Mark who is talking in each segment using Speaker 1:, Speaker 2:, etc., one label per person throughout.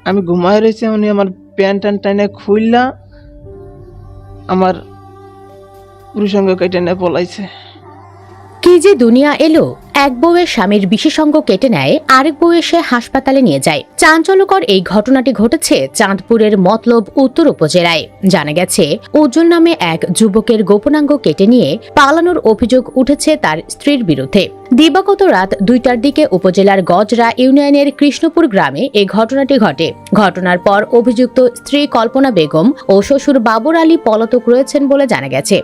Speaker 1: আমি ঘুমায় রয়েছি, উনি আমার প্যান্ট ট্যান্ট টাইনে খুললা আমার পুরুষাঙ্গ কেটে নিয়ে পলাইছে।
Speaker 2: কি যে দুনিয়া এলো! এক বউয়ের স্বামীর বিশেষাঙ্গ কেটে নেয়, আরেক বউ এসে হাসপাতালে নিয়ে যায়। চাঞ্চল্যকর এই ঘটনাটি ঘটেছে চাঁদপুরের মতলব উত্তর উপজেলায়। জানা গেছে, উজ্জ্বল নামে এক যুবকের গোপনাঙ্গ কেটে নিয়ে পালানোর অভিযোগ উঠেছে তার স্ত্রীর বিরুদ্ধে। দিবাগত রাত 2টার দিকে উপজেলার গজরা ইউনিয়নের কৃষ্ণপুর গ্রামে এই ঘটনাটি ঘটে। ঘটনার পর অভিযুক্ত স্ত্রী কল্পনা বেগম ও শ্বশুর বাবর আলী পলাতক রয়েছেন বলে জানা গেছে।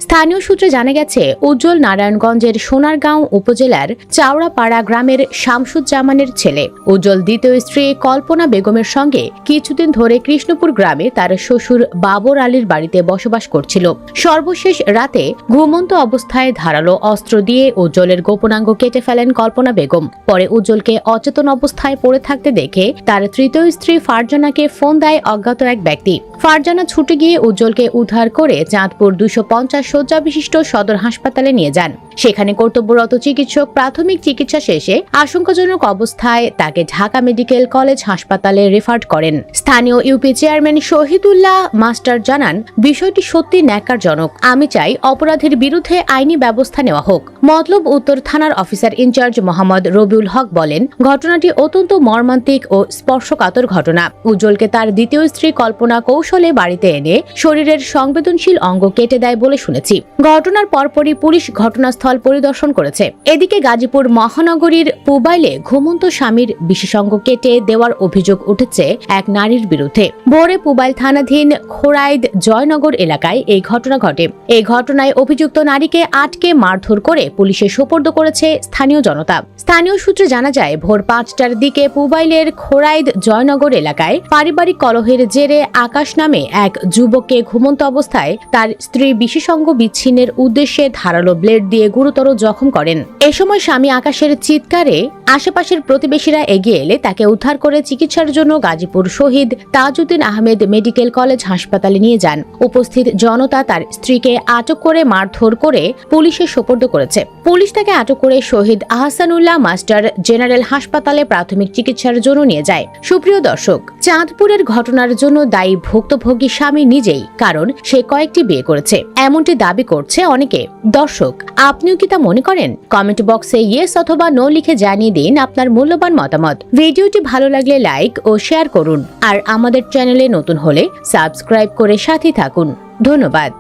Speaker 2: স্থানীয় সূত্রে জানা গেছে, উজ্জ্বল নারায়ণগঞ্জের সোনারগাঁও উপজেলার চাওড়াপাড়া গ্রামের শামসুজ্জামানের ছেলে। উজ্জ্বল দ্বিতীয় স্ত্রী কল্পনা বেগমের সঙ্গে কিছুদিন ধরে কৃষ্ণপুর গ্রামে তার শ্বশুর বাবর আলীর বাড়িতে বসবাস করছিল। সর্বশেষ রাতে ঘুমন্ত অবস্থায় ধারালো অস্ত্র দিয়ে উজ্জ্বলের গোপনাঙ্গ কেটে ফেলেন কল্পনা বেগম। পরে উজ্জ্বলকে অচেতন অবস্থায় পড়ে থাকতে দেখে তার তৃতীয় স্ত্রী ফারজানাকে ফোন দেয় অজ্ঞাত এক ব্যক্তি। ফারজানা ছুটে গিয়ে উজ্জ্বলকে উদ্ধার করে চাঁদপুর 250 শয্যা বিশিষ্ট সদর হাসপাতালে নিয়ে যান। সেখানে কর্তব্যরত চিকিৎসক প্রাথমিক চিকিৎসা শেষে আশঙ্কাজনক অবস্থায় তাকে ঢাকা মেডিকেল কলেজ হাসপাতালে রেফার করেন। স্থানীয় ইউপি চেয়ারম্যান শহীদুল্লাহ মাস্টার জানান, বিষয়টি সত্যি ন্যাক্কারজনক। আমি চাই অপরাধীর বিরুদ্ধে আইনি ব্যবস্থা নেওয়া হোক। মতলব উত্তর থানার অফিসার ইনচার্জ মোহাম্মদ রবিউল হক বলেন, ঘটনাটি অত্যন্ত মর্মান্তিক ও স্পর্শকাতর ঘটনা। উজ্জ্বলকে তার দ্বিতীয় স্ত্রী কল্পনা কৌশলে বাড়িতে এনে শরীরের সংবেদনশীল অঙ্গ কেটে দেয় বলে শুনেছি। ঘটনার পরপরই পুলিশ ঘটনাস্থল পরিদর্শন করেছে। এদিকে গাজীপুর মহানগরীর পুবাইলে ঘুমন্ত স্বামীর বিশেষাঙ্গ কেটে দেওয়ার অভিযোগ উঠেছে এক নারীর বিরুদ্ধে। ভোরে পুবাইল থানাধীন খোরাইদ জয়নগর এলাকায় এই ঘটনা ঘটে। এই ঘটনায় অভিযুক্ত নারীকে আটকে মারধর করে পুলিশে সোপর্দ করেছে স্থানীয় জনতা। স্থানীয় সূত্রে জানা যায়, ভোর 5টার দিকে পুবাইলের খোরাইদ জয়নগর এলাকায় পারিবারিক কলহের জেরে আকাশ নামে এক যুবককে ঘুমন্ত অবস্থায় তার স্ত্রী বিশেষাঙ্গ বিচ্ছিন্নের উদ্দেশ্যে ধারালো ব্লেড দিয়ে গুরুতর জখম করেন। এ সময় স্বামী আকাশের চিৎকারে আশেপাশের প্রতিবেশীরা এগিয়ে এলে তাকে উদ্ধার করে চিকিৎসার জন্য গাজীপুর শহীদ তাজউদ্দিন আহমেদ মেডিকেল কলেজ হাসপাতালে নিয়ে যান। উপস্থিত জনতা তার স্ত্রীকে আটক করে মারধর করে পুলিশে সোপর্দ করেছে। পুলিশ তাকে আটক করে শহীদ আহসানুল্লাহ মাস্টার জেনারেল হাসপাতালে প্রাথমিক চিকিৎসার জন্য নিয়ে যায়। সুপ্রিয় দর্শক, চাঁদপুরের ঘটনার জন্য দায়ী ভুক্তভোগী স্বামী নিজেই, কারণ সে কয়েকটি বিয়ে করেছে, এমনটি দাবি করছে অনেকে। দর্শক, আপনিও কি তা মনে করেন? কমেন্ট বক্সে ইয়েস অথবা নো লিখে জানিয়ে দিন আপনার মূল্যবান মতামত। ভিডিওটি ভালো লাগলে লাইক ও শেয়ার করুন, আর আমাদের চ্যানেলে নতুন হলে সাবস্ক্রাইব করে সাথে থাকুন। ধন্যবাদ।